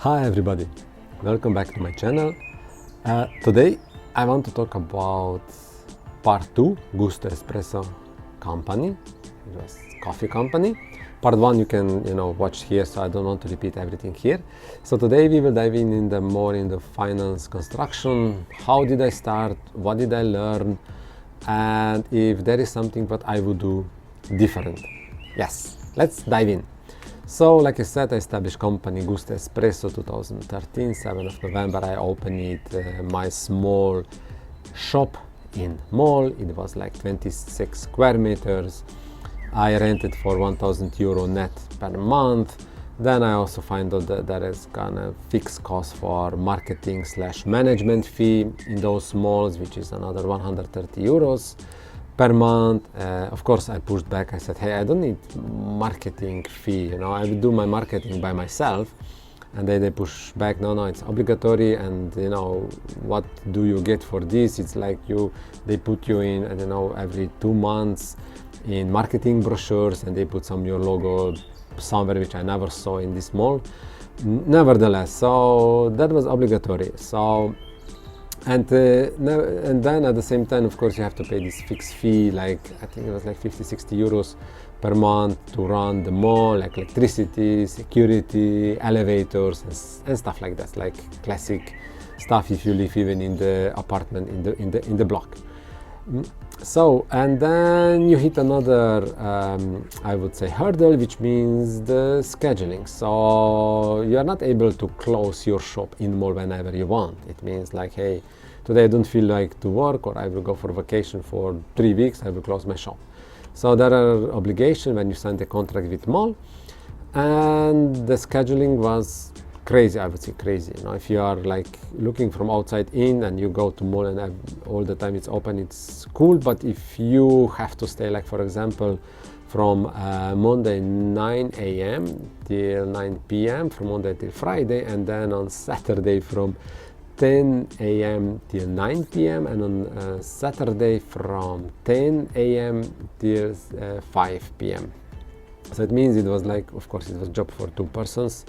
Hi everybody, welcome back to my channel. Today I want to talk about part 2, GustoEspresso company, just coffee company. Part 1 you can watch here, so I don't want to repeat everything here. So today we will dive in the more in the finance construction. How did I start? What did I learn? And if there is something that I would do different. Yes, let's dive in. So, like I said, I established company GustoEspresso 2013, 7th of November. I opened my small shop in mall. It was like 26 square meters. I rented for €1,000 net per month. Then I also find out that there is kind of fixed cost for marketing / management fee in those malls, which is another €130 per month. Of course, I pushed back. I said, hey, I don't need marketing fee. I will do my marketing by myself. And they push back. No, it's obligatory. And what do you get for this? It's like they put you in, I don't know, every 2 months in marketing brochures, and they put your logo somewhere, which I never saw in this mall. Nevertheless, so that was obligatory. So. And then at the same time, of course, you have to pay this fixed fee, like I think it was like 50-60 euros per month to run the mall, like electricity, security, elevators, and stuff like that, like classic stuff if you live even in the apartment in the block. So, and then you hit another, I would say, hurdle, which means the scheduling. So you are not able to close your shop in mall whenever you want. It means like, hey, today I don't feel like to work, or I will go for vacation for 3 weeks, I will close my shop. So there are obligations when you sign the contract with mall, and the scheduling was crazy. I would say crazy. If you are like looking from outside in and you go to mall and all the time it's open, it's cool. But if you have to stay, like for example, from Monday 9 a.m. till 9 p.m. from Monday till Friday, and then on Saturday from 10 a.m. till 9 p.m. and on Saturday from 10 a.m. till 5 p.m. So it means it was like, of course, it was job for 2 persons.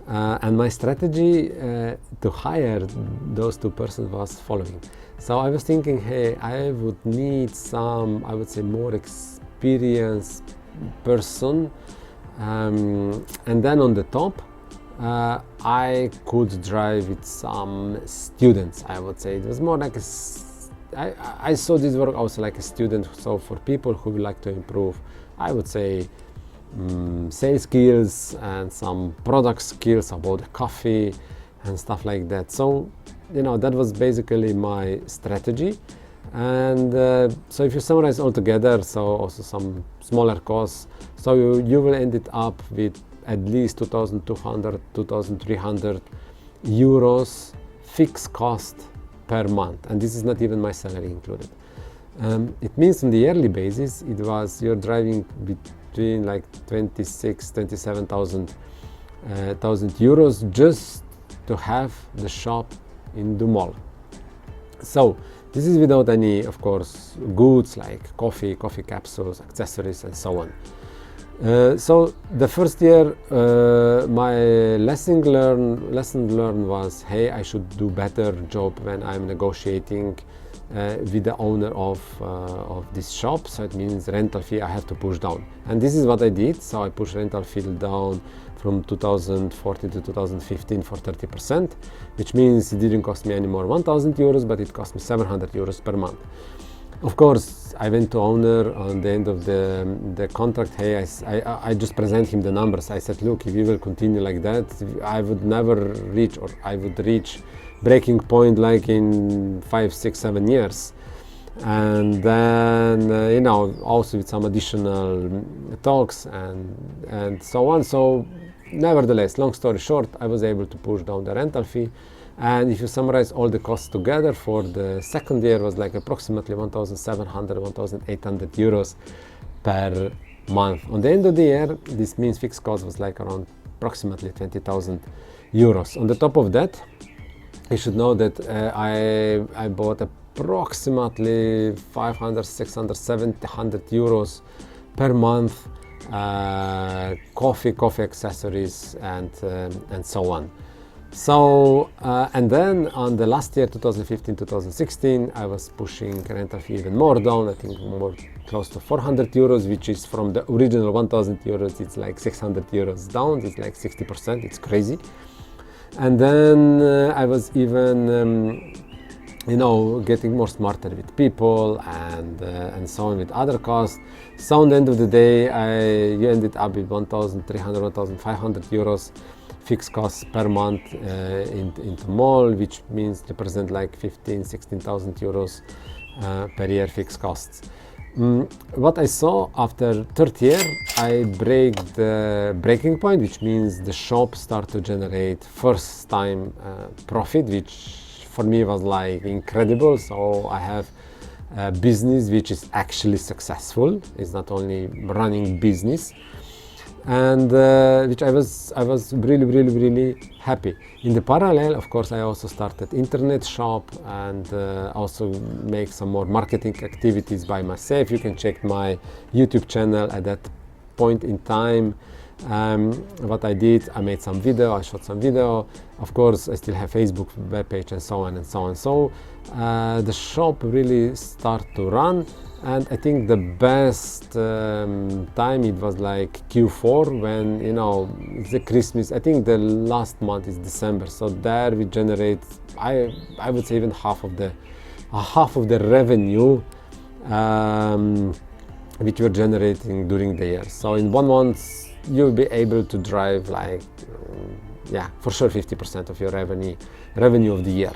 And my strategy to hire those 2 persons was following. So I was thinking, hey, I would need some, I would say, more experienced person. And then on the top, I could drive with some students, I would say. It was more like I saw this work also like a student. So for people who would like to improve, I would say, sales skills and some product skills about coffee and stuff like that. So that was basically my strategy. And so if you summarize all together, so also some smaller costs, so you will end it up with at least 2,200 2,300 euros fixed cost per month, and this is not even my salary included. It means on the yearly basis you're driving between like 27,000 euros just to have the shop in the mall. So this is without any, of course, goods like coffee capsules, accessories, and so on. So the first year, my lesson learned was, hey, I should do better job when I'm negotiating with the owner of this shop. So it means rental fee I have to push down, and this is what I did. So I pushed rental fee down from 2014 to 2015 for 30%, which means it didn't cost me anymore 1,000 euros, but it cost me 700 euros per month. Of course, I went to owner on the end of the contract. Hey, I just present him the numbers. I said, look, if you will continue like that, I would never reach, or I would reach breaking point like in 5, 6, 7 years. And then also with some additional talks and so on. So nevertheless, long story short, I was able to push down the rental fee. And if you summarize all the costs together for the second year, was like approximately 1,700 1,800 euros per month. On the end of the year, this means fixed cost was like around approximately 20,000 euros. On the top of that, you should know that I bought approximately 500, 600, 700 euros per month coffee accessories and so on. So, and then on the last year, 2015-2016, I was pushing rental fee even more down, I think more close to 400 euros, which is from the original 1000 euros, it's like 600 euros down, it's like 60%, it's crazy. And then I was even, getting more smarter with people and so on with other costs. So at the end of the day, you ended up with 1,300, 1,500 euros fixed costs per month into mall, which means represent like 15, 16,000 euros per year fixed costs. What I saw after third year, I break the breaking point, which means the shop start to generate first time profit, which for me was like incredible. So I have a business which is actually successful. It's not only running business, and which I was really happy. In the parallel, of course, I also started internet shop and also make some more marketing activities by myself. You can check my YouTube channel at that point in time. What I did, I made some video, I shot some video. Of course, I still have Facebook webpage and so on and so on. So the shop really start to run. And I think the best time it was like Q4 when, it's the Christmas. I think the last month is December. So there we generate, I would say even half of the revenue which we're generating during the year. So in 1 month, you'll be able to drive like, for sure 50% of your revenue of the year.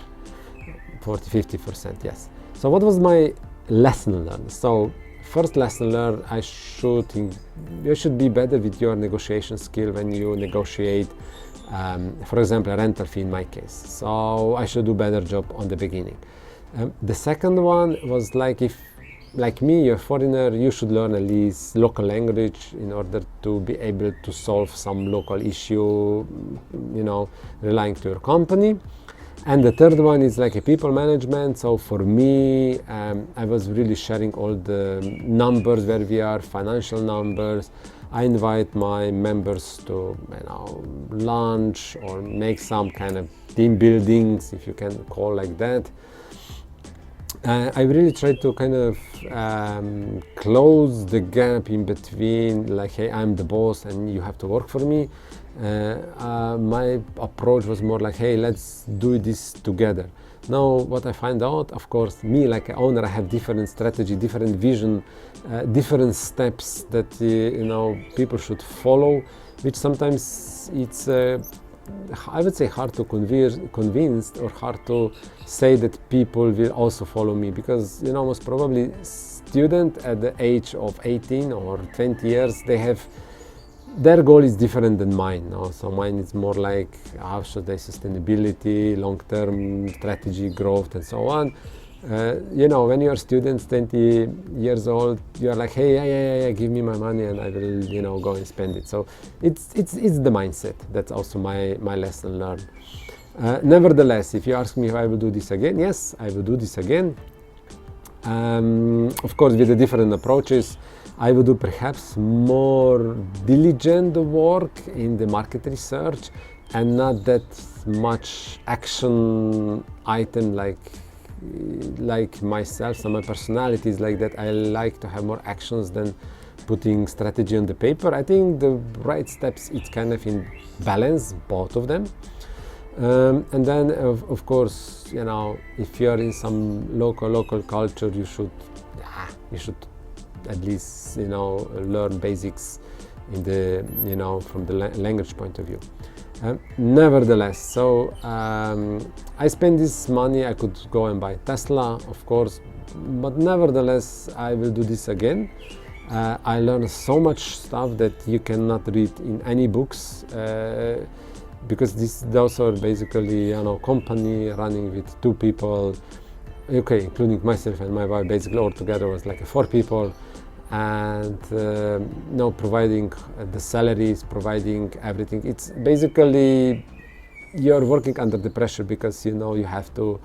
40-50%, yes. So what was my lesson learned? So first lesson learned, you should be better with your negotiation skill when you negotiate, for example, a rental fee in my case. So I should do better job on the beginning. The second one was like, if like me, you're a foreigner, you should learn at least local language in order to be able to solve some local issue, relying to your company. And the third one is like a people management. So for me, I was really sharing all the numbers where we are, financial numbers. I invite my members to lunch or make some kind of team buildings, if you can call like that. I really try to kind of close the gap in between, like, hey, I'm the boss and you have to work for me. My approach was more like, hey, let's do this together. Now, what I find out, of course, me like an owner, I have different strategy, different vision, different steps that people should follow, which sometimes it's I would say hard to convince or hard to say that people will also follow me, because most probably student at the age of 18 or 20 years, their goal is different than mine. So mine is more like how should they sustainability, long-term strategy, growth, and so on. When you're students, 20 years old, you're like, hey, yeah, give me my money and I will, go and spend it. So it's the mindset. That's also my lesson learned. Nevertheless, if you ask me if I will do this again, yes, I will do this again. Of course, with the different approaches. I would do perhaps more diligent work in the market research and not that much action item like myself. So my personality is like that. I like to have more actions than putting strategy on the paper. I think the right steps, it's kind of in balance, both of them. And then of course, if you're in some local culture, you should at least learn basics in the from the language point of view. Nevertheless, so I spend this money. I could go and buy Tesla, of course, but nevertheless, I will do this again. I learned so much stuff that you cannot read in any books, because those are basically company running with 2 people, okay, including myself and my wife. Basically, all together was like 4 people. And providing the salaries, providing everything. It's basically you're working under the pressure, because you have to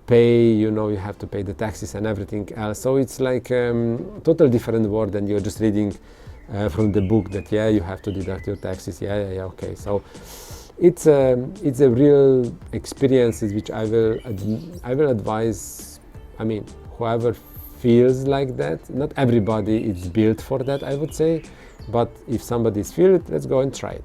pay, you have to pay the taxes and everything else. So it's like total different world than you're just reading from the book that you have to deduct your taxes. Okay. So it's a real experiences which I will advise. I mean, whoever feels like that. Not everybody is built for that, I would say, but if somebody's feel it, let's go and try it.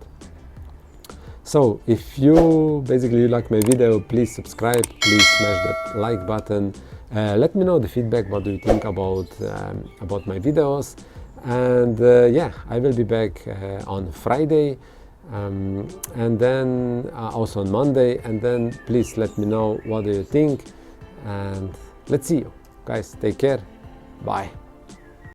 So if you basically like my video, please subscribe, please smash that like button. Let me know the feedback, what do you think about my videos. And yeah, I will be back on Friday, and then also on Monday, and then please let me know what do you think, and let's see you guys. Take care. Bye.